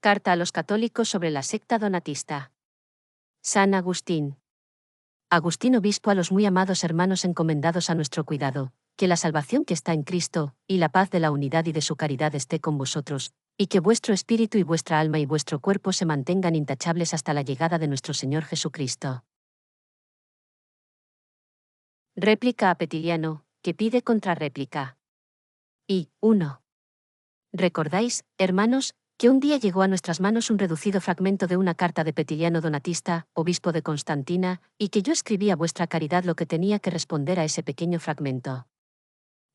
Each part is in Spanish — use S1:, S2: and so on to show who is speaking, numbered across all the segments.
S1: Carta a los católicos sobre la secta donatista. San Agustín. Agustín obispo, a los muy amados hermanos encomendados a nuestro cuidado, que la salvación que está en Cristo, y la paz de la unidad y de su caridad esté con vosotros, y que vuestro espíritu y vuestra alma y vuestro cuerpo se mantengan intachables hasta la llegada de nuestro Señor Jesucristo. Réplica a Petiliano, que pide contrarréplica. Y, 1. ¿Recordáis, hermanos, que un día llegó a nuestras manos un reducido fragmento de una carta de Petiliano Donatista, obispo de Constantina, y que yo escribí a vuestra caridad lo que tenía que responder a ese pequeño fragmento?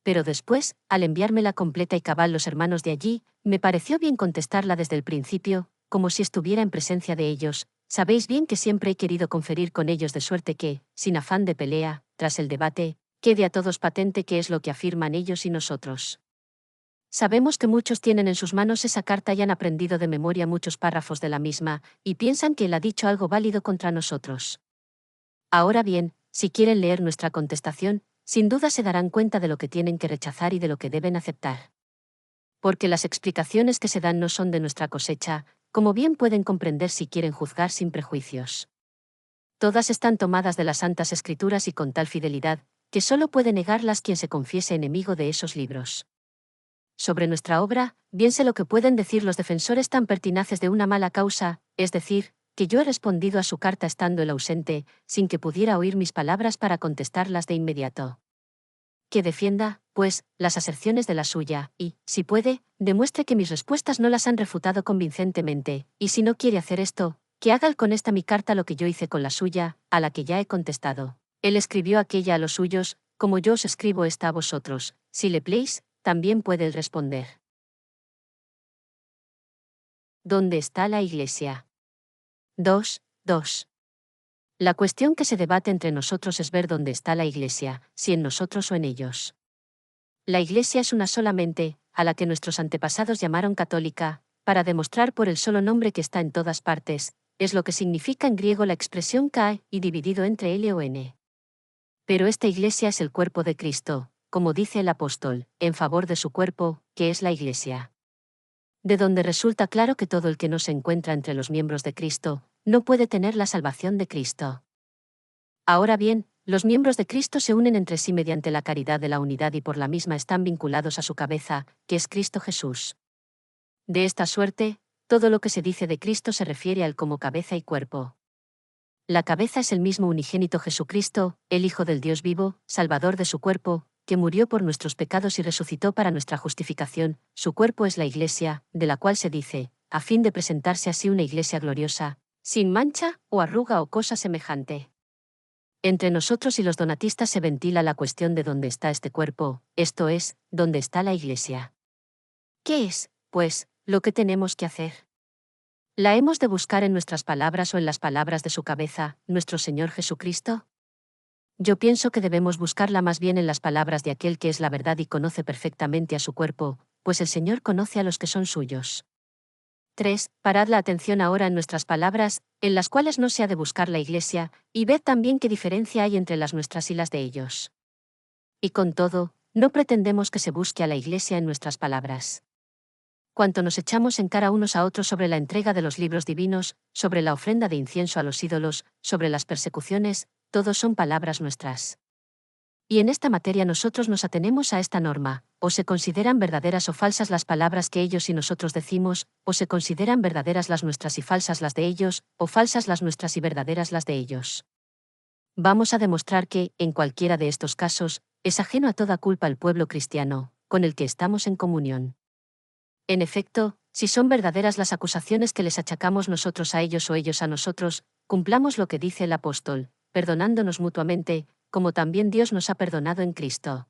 S1: Pero después, al enviármela completa y cabal los hermanos de allí, me pareció bien contestarla desde el principio, como si estuviera en presencia de ellos. Sabéis bien que siempre he querido conferir con ellos, de suerte que, sin afán de pelea, tras el debate, quede a todos patente qué es lo que afirman ellos y nosotros. Sabemos que muchos tienen en sus manos esa carta y han aprendido de memoria muchos párrafos de la misma, y piensan que él ha dicho algo válido contra nosotros. Ahora bien, si quieren leer nuestra contestación, sin duda se darán cuenta de lo que tienen que rechazar y de lo que deben aceptar. Porque las explicaciones que se dan no son de nuestra cosecha, como bien pueden comprender si quieren juzgar sin prejuicios. Todas están tomadas de las Santas Escrituras y con tal fidelidad, que solo puede negarlas quien se confiese enemigo de esos libros. Sobre nuestra obra, bien sé lo que pueden decir los defensores tan pertinaces de una mala causa, es decir, que yo he respondido a su carta estando él ausente, sin que pudiera oír mis palabras para contestarlas de inmediato. Que defienda, pues, las aserciones de la suya, y, si puede, demuestre que mis respuestas no las han refutado convincentemente, y si no quiere hacer esto, que haga con esta mi carta lo que yo hice con la suya, a la que ya he contestado. Él escribió aquella a los suyos, como yo os escribo esta a vosotros. Si le pléis, también puede él responder. ¿Dónde está la Iglesia? 2. La cuestión que se debate entre nosotros es ver dónde está la Iglesia, si en nosotros o en ellos. La Iglesia es una solamente, a la que nuestros antepasados llamaron católica, para demostrar por el solo nombre que está en todas partes, es lo que significa en griego la expresión kai, y dividido entre L o N. Pero esta Iglesia es el cuerpo de Cristo, como dice el apóstol, en favor de su cuerpo, que es la Iglesia. De donde resulta claro que todo el que no se encuentra entre los miembros de Cristo, no puede tener la salvación de Cristo. Ahora bien, los miembros de Cristo se unen entre sí mediante la caridad de la unidad y por la misma están vinculados a su cabeza, que es Cristo Jesús. De esta suerte, todo lo que se dice de Cristo se refiere a él como cabeza y cuerpo. La cabeza es el mismo unigénito Jesucristo, el Hijo del Dios vivo, Salvador de su cuerpo, que murió por nuestros pecados y resucitó para nuestra justificación. Su cuerpo es la Iglesia, de la cual se dice, a fin de presentarse así una Iglesia gloriosa, sin mancha, o arruga o cosa semejante. Entre nosotros y los donatistas se ventila la cuestión de dónde está este cuerpo, esto es, dónde está la Iglesia. ¿Qué es, pues, lo que tenemos que hacer? ¿La hemos de buscar en nuestras palabras o en las palabras de su cabeza, nuestro Señor Jesucristo? Yo pienso que debemos buscarla más bien en las palabras de aquel que es la verdad y conoce perfectamente a su cuerpo, pues el Señor conoce a los que son suyos. 3. Parad la atención ahora en nuestras palabras, en las cuales no se ha de buscar la Iglesia, y ved también qué diferencia hay entre las nuestras y las de ellos. Y con todo, no pretendemos que se busque a la Iglesia en nuestras palabras. Cuanto nos echamos en cara unos a otros sobre la entrega de los libros divinos, sobre la ofrenda de incienso a los ídolos, sobre las persecuciones, todos son palabras nuestras. Y en esta materia nosotros nos atenemos a esta norma: o se consideran verdaderas o falsas las palabras que ellos y nosotros decimos, o se consideran verdaderas las nuestras y falsas las de ellos, o falsas las nuestras y verdaderas las de ellos. Vamos a demostrar que, en cualquiera de estos casos, es ajeno a toda culpa el pueblo cristiano, con el que estamos en comunión. En efecto, si son verdaderas las acusaciones que les achacamos nosotros a ellos o ellos a nosotros, cumplamos lo que dice el apóstol, perdonándonos mutuamente, como también Dios nos ha perdonado en Cristo.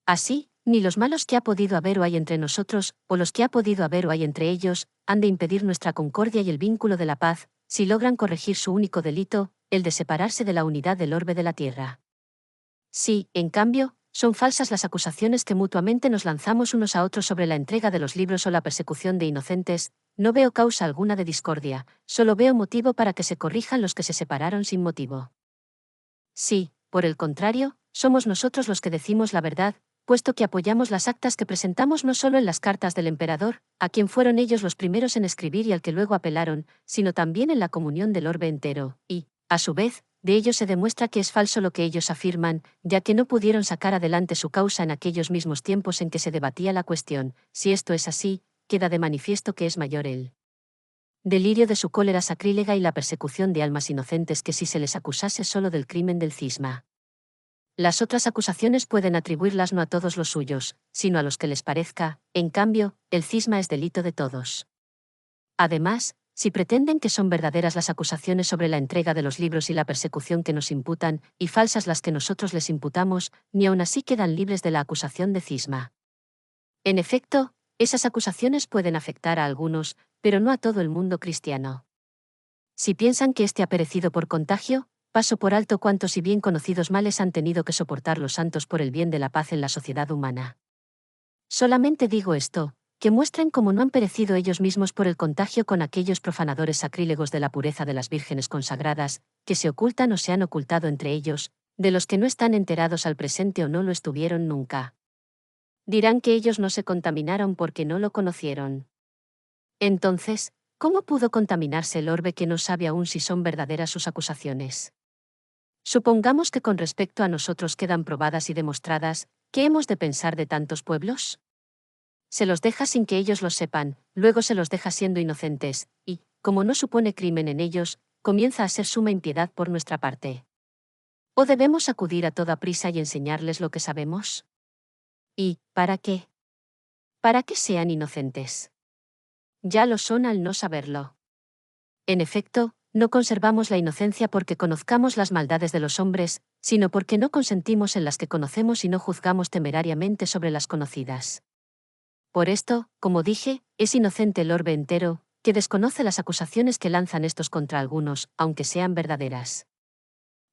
S1: Así, ni los malos que ha podido haber o hay entre nosotros, o los que ha podido haber o hay entre ellos, han de impedir nuestra concordia y el vínculo de la paz, si logran corregir su único delito, el de separarse de la unidad del orbe de la tierra. Si, en cambio, son falsas las acusaciones que mutuamente nos lanzamos unos a otros sobre la entrega de los libros o la persecución de inocentes, no veo causa alguna de discordia, solo veo motivo para que se corrijan los que se separaron sin motivo. Si, por el contrario, somos nosotros los que decimos la verdad, puesto que apoyamos las actas que presentamos no solo en las cartas del emperador, a quien fueron ellos los primeros en escribir y al que luego apelaron, sino también en la comunión del orbe entero, y, a su vez, de ello se demuestra que es falso lo que ellos afirman, ya que no pudieron sacar adelante su causa en aquellos mismos tiempos en que se debatía la cuestión. Si esto es así, queda de manifiesto que es mayor el delirio de su cólera sacrílega y la persecución de almas inocentes que si se les acusase solo del crimen del cisma. Las otras acusaciones pueden atribuirlas no a todos los suyos, sino a los que les parezca. En cambio, el cisma es delito de todos. Además, si pretenden que son verdaderas las acusaciones sobre la entrega de los libros y la persecución que nos imputan, y falsas las que nosotros les imputamos, ni aun así quedan libres de la acusación de cisma. En efecto, esas acusaciones pueden afectar a algunos, pero no a todo el mundo cristiano. Si piensan que éste ha perecido por contagio, paso por alto cuántos y bien conocidos males han tenido que soportar los santos por el bien de la paz en la sociedad humana. Solamente digo esto, que muestren cómo no han perecido ellos mismos por el contagio con aquellos profanadores sacrílegos de la pureza de las vírgenes consagradas, que se ocultan o se han ocultado entre ellos, de los que no están enterados al presente o no lo estuvieron nunca. Dirán que ellos no se contaminaron porque no lo conocieron. Entonces, ¿cómo pudo contaminarse el orbe que no sabe aún si son verdaderas sus acusaciones? Supongamos que con respecto a nosotros quedan probadas y demostradas, ¿qué hemos de pensar de tantos pueblos? Se los deja sin que ellos lo sepan, luego se los deja siendo inocentes, y, como no supone crimen en ellos, comienza a ser suma impiedad por nuestra parte. ¿O debemos acudir a toda prisa y enseñarles lo que sabemos? ¿Y para qué? Para que sean inocentes. Ya lo son al no saberlo. En efecto, no conservamos la inocencia porque conozcamos las maldades de los hombres, sino porque no consentimos en las que conocemos y no juzgamos temerariamente sobre las conocidas. Por esto, como dije, es inocente el orbe entero, que desconoce las acusaciones que lanzan estos contra algunos, aunque sean verdaderas.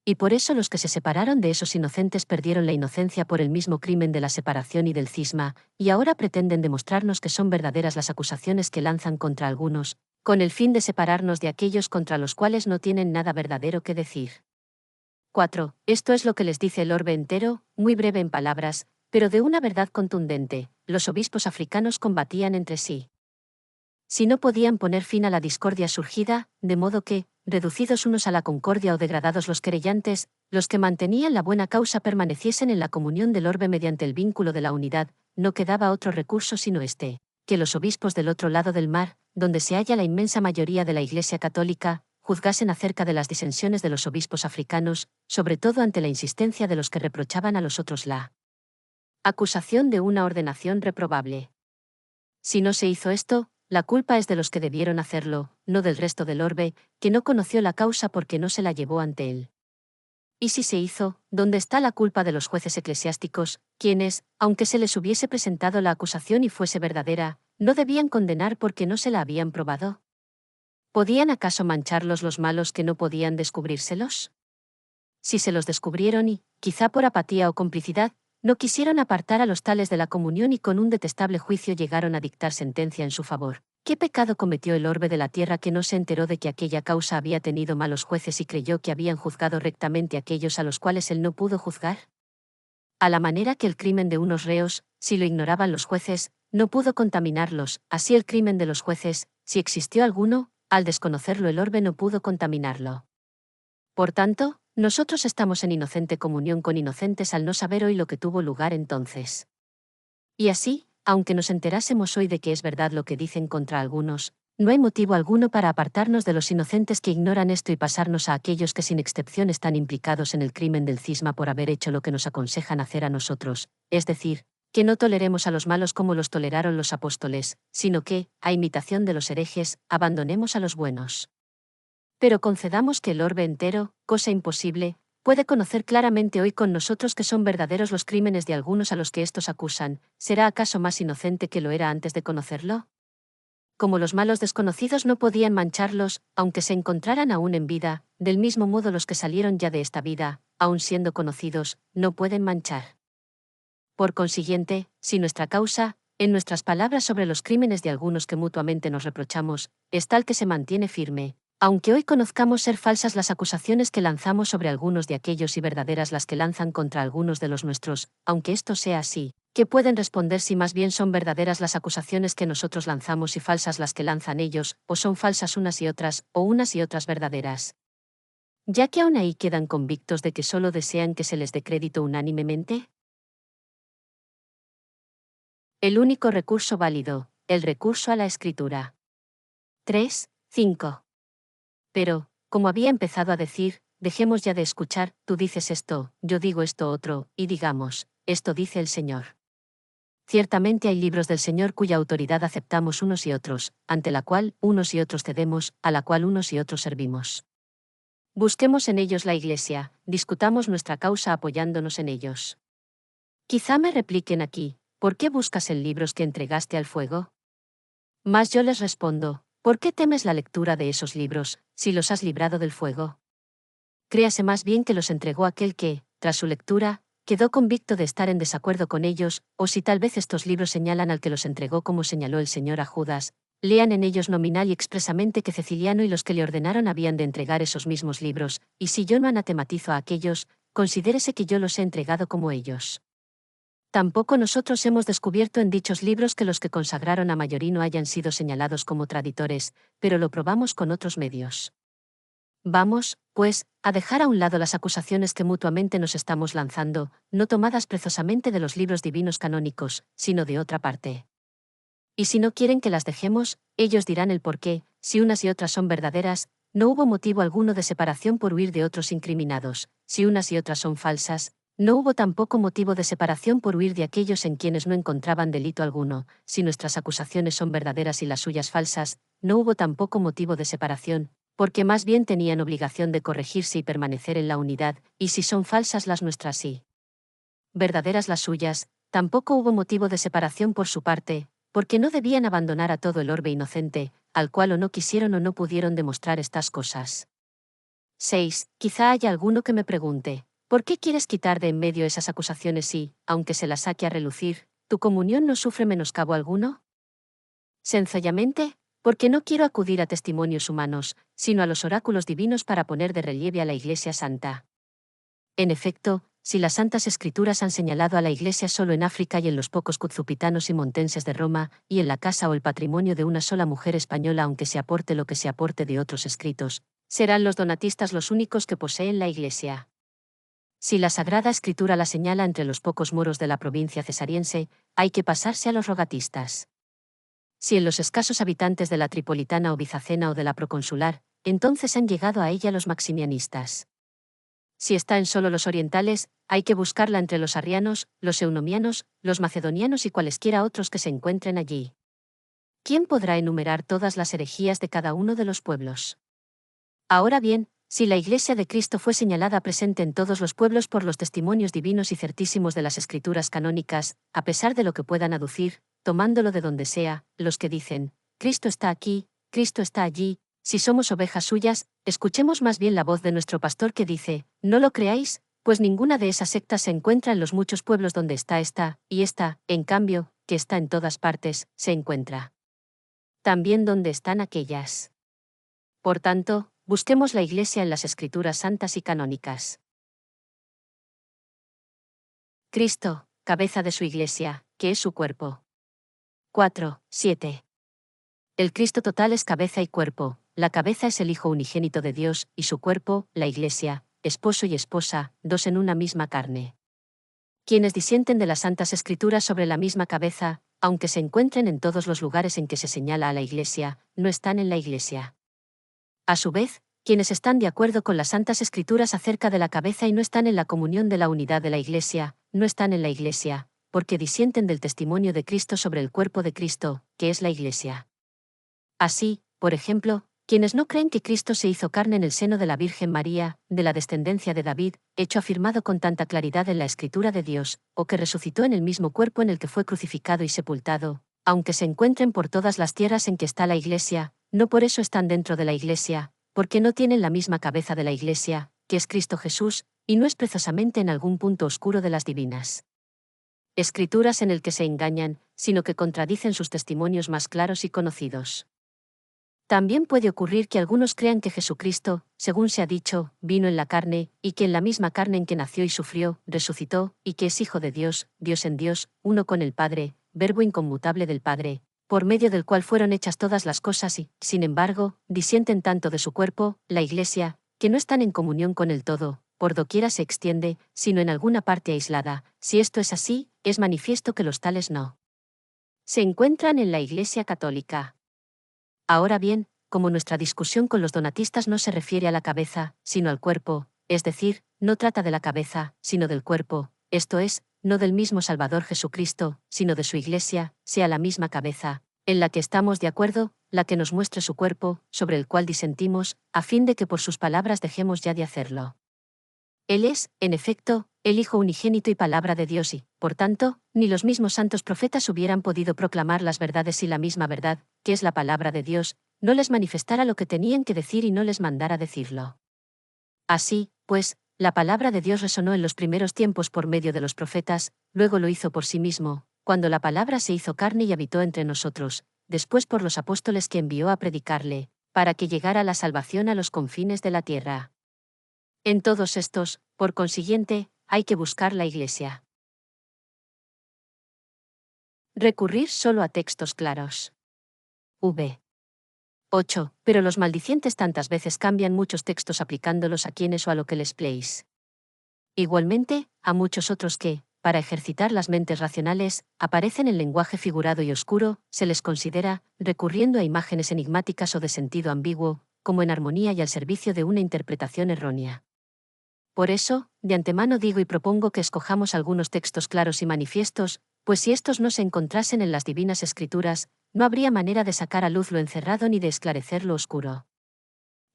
S1: Y por eso los que se separaron de esos inocentes perdieron la inocencia por el mismo crimen de la separación y del cisma, y ahora pretenden demostrarnos que son verdaderas las acusaciones que lanzan contra algunos, con el fin de separarnos de aquellos contra los cuales no tienen nada verdadero que decir. 4. Esto es lo que les dice el orbe entero, muy breve en palabras, pero de una verdad contundente. Los obispos africanos combatían entre sí. Si no podían poner fin a la discordia surgida, de modo que, reducidos unos a la concordia o degradados los querellantes, los que mantenían la buena causa permaneciesen en la comunión del orbe mediante el vínculo de la unidad, no quedaba otro recurso sino este, que los obispos del otro lado del mar, donde se halla la inmensa mayoría de la Iglesia católica, juzgasen acerca de las disensiones de los obispos africanos, sobre todo ante la insistencia de los que reprochaban a los otros la acusación de una ordenación reprobable. Si no se hizo esto, la culpa es de los que debieron hacerlo, no del resto del orbe, que no conoció la causa porque no se la llevó ante él. Y si se hizo, ¿dónde está la culpa de los jueces eclesiásticos, quienes, aunque se les hubiese presentado la acusación y fuese verdadera, no debían condenar porque no se la habían probado? ¿Podían acaso mancharlos los malos que no podían descubrírselos? Si se los descubrieron y, quizá por apatía o complicidad, no quisieron apartar a los tales de la comunión y con un detestable juicio llegaron a dictar sentencia en su favor. ¿Qué pecado cometió el orbe de la tierra que no se enteró de que aquella causa había tenido malos jueces y creyó que habían juzgado rectamente aquellos a los cuales él no pudo juzgar? A la manera que el crimen de unos reos, si lo ignoraban los jueces, no pudo contaminarlos, así el crimen de los jueces, si existió alguno, al desconocerlo el orbe no pudo contaminarlo. Por tanto, nosotros estamos en inocente comunión con inocentes al no saber hoy lo que tuvo lugar entonces. Y así, aunque nos enterásemos hoy de que es verdad lo que dicen contra algunos, no hay motivo alguno para apartarnos de los inocentes que ignoran esto y pasarnos a aquellos que sin excepción están implicados en el crimen del cisma por haber hecho lo que nos aconsejan hacer a nosotros, es decir, que no toleremos a los malos como los toleraron los apóstoles, sino que, a imitación de los herejes, abandonemos a los buenos. Pero concedamos que el orbe entero, cosa imposible, puede conocer claramente hoy con nosotros que son verdaderos los crímenes de algunos a los que éstos acusan, ¿será acaso más inocente que lo era antes de conocerlo? Como los malos desconocidos no podían mancharlos, aunque se encontraran aún en vida, del mismo modo los que salieron ya de esta vida, aun siendo conocidos, no pueden manchar. Por consiguiente, si nuestra causa, en nuestras palabras sobre los crímenes de algunos que mutuamente nos reprochamos, es tal que se mantiene firme, Aunque hoy conozcamos ser falsas las acusaciones que lanzamos sobre algunos de aquellos y verdaderas las que lanzan contra algunos de los nuestros, aunque esto sea así, ¿qué pueden responder si más bien son verdaderas las acusaciones que nosotros lanzamos y falsas las que lanzan ellos, o son falsas unas y otras verdaderas? Ya que aún ahí quedan convictos de que solo desean que se les dé crédito unánimemente. El único recurso válido, el recurso a la escritura. 3, 5. Pero, como había empezado a decir, dejemos ya de escuchar, tú dices esto, yo digo esto otro, y digamos, esto dice el Señor. Ciertamente hay libros del Señor cuya autoridad aceptamos unos y otros, ante la cual unos y otros cedemos, a la cual unos y otros servimos. Busquemos en ellos la Iglesia, discutamos nuestra causa apoyándonos en ellos. Quizá me repliquen aquí, ¿por qué buscas en libros que entregaste al fuego? Mas yo les respondo, ¿por qué temes la lectura de esos libros, si los has librado del fuego? Créase más bien que los entregó aquel que, tras su lectura, quedó convicto de estar en desacuerdo con ellos, o si tal vez estos libros señalan al que los entregó como señaló el Señor a Judas, lean en ellos nominal y expresamente que Ceciliano y los que le ordenaron habían de entregar esos mismos libros, y si yo no anatematizo a aquellos, considérese que yo los he entregado como ellos. Tampoco nosotros hemos descubierto en dichos libros que los que consagraron a Mayorino hayan sido señalados como traditores, pero lo probamos con otros medios. Vamos, pues, a dejar a un lado las acusaciones que mutuamente nos estamos lanzando, no tomadas precisamente de los libros divinos canónicos, sino de otra parte. Y si no quieren que las dejemos, ellos dirán el por qué, si unas y otras son verdaderas, no hubo motivo alguno de separación por huir de otros incriminados, si unas y otras son falsas, no hubo tampoco motivo de separación por huir de aquellos en quienes no encontraban delito alguno, si nuestras acusaciones son verdaderas y las suyas falsas, no hubo tampoco motivo de separación, porque más bien tenían obligación de corregirse y permanecer en la unidad, y si son falsas las nuestras sí. Verdaderas las suyas, tampoco hubo motivo de separación por su parte, porque no debían abandonar a todo el orbe inocente, al cual o no quisieron o no pudieron demostrar estas cosas. 6. Quizá haya alguno que me pregunte, ¿por qué quieres quitar de en medio esas acusaciones si, aunque se las saque a relucir, tu comunión no sufre menoscabo alguno? Sencillamente, porque no quiero acudir a testimonios humanos, sino a los oráculos divinos para poner de relieve a la Iglesia Santa. En efecto, si las Santas Escrituras han señalado a la Iglesia solo en África y en los pocos cuzupitanos y montenses de Roma, y en la casa o el patrimonio de una sola mujer española aunque se aporte lo que se aporte de otros escritos, serán los donatistas los únicos que poseen la Iglesia. Si la Sagrada Escritura la señala entre los pocos moros de la provincia cesariense, hay que pasarse a los rogatistas. Si en los escasos habitantes de la Tripolitana o Bizacena o de la Proconsular, entonces han llegado a ella los maximianistas. Si está en solo los orientales, hay que buscarla entre los arrianos, los eunomianos, los macedonianos y cualesquiera otros que se encuentren allí. ¿Quién podrá enumerar todas las herejías de cada uno de los pueblos? Ahora bien, si la Iglesia de Cristo fue señalada presente en todos los pueblos por los testimonios divinos y certísimos de las Escrituras canónicas, a pesar de lo que puedan aducir, tomándolo de donde sea, los que dicen, Cristo está aquí, Cristo está allí, si somos ovejas suyas, escuchemos más bien la voz de nuestro pastor que dice, no lo creáis, pues ninguna de esas sectas se encuentra en los muchos pueblos donde está esta, y esta, en cambio, que está en todas partes, se encuentra. También donde están aquellas. Por tanto, busquemos la Iglesia en las Escrituras santas y canónicas. Cristo, cabeza de su Iglesia, que es su cuerpo. 4, 7. El Cristo total es cabeza y cuerpo, la cabeza es el Hijo unigénito de Dios, y su cuerpo, la Iglesia, esposo y esposa, dos en una misma carne. Quienes disienten de las Santas Escrituras sobre la misma cabeza, aunque se encuentren en todos los lugares en que se señala a la Iglesia, no están en la Iglesia. A su vez, quienes están de acuerdo con las Santas Escrituras acerca de la cabeza y no están en la comunión de la unidad de la Iglesia, no están en la Iglesia, porque disienten del testimonio de Cristo sobre el cuerpo de Cristo, que es la Iglesia. Así, por ejemplo, quienes no creen que Cristo se hizo carne en el seno de la Virgen María, de la descendencia de David, hecho afirmado con tanta claridad en la Escritura de Dios, o que resucitó en el mismo cuerpo en el que fue crucificado y sepultado, aunque se encuentren por todas las tierras en que está la Iglesia, no por eso están dentro de la Iglesia, porque no tienen la misma cabeza de la Iglesia, que es Cristo Jesús, y no es precisamente en algún punto oscuro de las divinas Escrituras en el que se engañan, sino que contradicen sus testimonios más claros y conocidos. También puede ocurrir que algunos crean que Jesucristo, según se ha dicho, vino en la carne, y que en la misma carne en que nació y sufrió, resucitó, y que es Hijo de Dios, Dios en Dios, uno con el Padre, Verbo inconmutable del Padre, por medio del cual fueron hechas todas las cosas y, sin embargo, disienten tanto de su cuerpo, la Iglesia, que no están en comunión con el todo, por doquiera se extiende, sino en alguna parte aislada. Si esto es así, es manifiesto que los tales no se encuentran en la Iglesia católica. Ahora bien, como nuestra discusión con los donatistas no se refiere a la cabeza, sino al cuerpo, es decir, no trata de la cabeza, sino del cuerpo, esto es, no del mismo Salvador Jesucristo, sino de su Iglesia, sea la misma cabeza, en la que estamos de acuerdo, la que nos muestre su cuerpo, sobre el cual disentimos, a fin de que por sus palabras dejemos ya de hacerlo. Él es, en efecto, el Hijo unigénito y palabra de Dios y, por tanto, ni los mismos santos profetas hubieran podido proclamar las verdades si la misma verdad, que es la palabra de Dios, no les manifestara lo que tenían que decir y no les mandara decirlo. Así, pues, la palabra de Dios resonó en los primeros tiempos por medio de los profetas, luego lo hizo por sí mismo, cuando la palabra se hizo carne y habitó entre nosotros, después por los apóstoles que envió a predicarle, para que llegara la salvación a los confines de la tierra. En todos estos, por consiguiente, hay que buscar la Iglesia. Recurrir solo a textos claros. V. 8. Pero los maldicientes tantas veces cambian muchos textos aplicándolos a quienes o a lo que les place. Igualmente, a muchos otros que, para ejercitar las mentes racionales, aparecen en lenguaje figurado y oscuro, se les considera, recurriendo a imágenes enigmáticas o de sentido ambiguo, como en armonía y al servicio de una interpretación errónea. Por eso, de antemano digo y propongo que escojamos algunos textos claros y manifiestos, pues si estos no se encontrasen en las divinas escrituras, no habría manera de sacar a luz lo encerrado ni de esclarecer lo oscuro.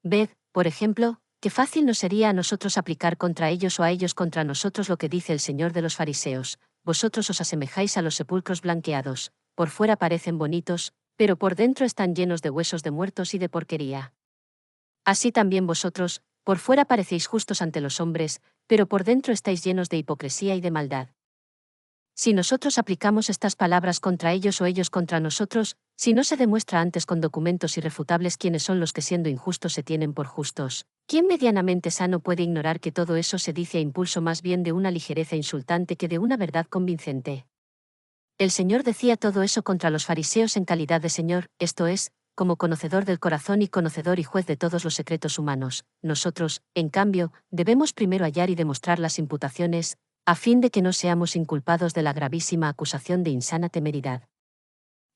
S1: Ved, por ejemplo, qué fácil nos sería a nosotros aplicar contra ellos o a ellos contra nosotros lo que dice el Señor de los fariseos: vosotros os asemejáis a los sepulcros blanqueados, por fuera parecen bonitos, pero por dentro están llenos de huesos de muertos y de porquería. Así también vosotros, por fuera parecéis justos ante los hombres, pero por dentro estáis llenos de hipocresía y de maldad. Si nosotros aplicamos estas palabras contra ellos o ellos contra nosotros, si no se demuestra antes con documentos irrefutables quiénes son los que siendo injustos se tienen por justos, ¿quién medianamente sano puede ignorar que todo eso se dice a impulso más bien de una ligereza insultante que de una verdad convincente? El Señor decía todo eso contra los fariseos en calidad de Señor, esto es, como conocedor del corazón y conocedor y juez de todos los secretos humanos. Nosotros, en cambio, debemos primero hallar y demostrar las imputaciones, a fin de que no seamos inculpados de la gravísima acusación de insana temeridad.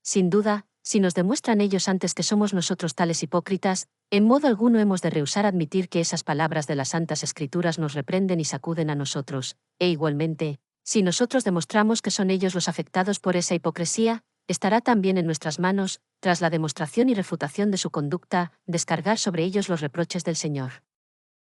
S1: Sin duda, si nos demuestran ellos antes que somos nosotros tales hipócritas, en modo alguno hemos de rehusar admitir que esas palabras de las Santas Escrituras nos reprenden y sacuden a nosotros, e igualmente, si nosotros demostramos que son ellos los afectados por esa hipocresía, estará también en nuestras manos, tras la demostración y refutación de su conducta, descargar sobre ellos los reproches del Señor.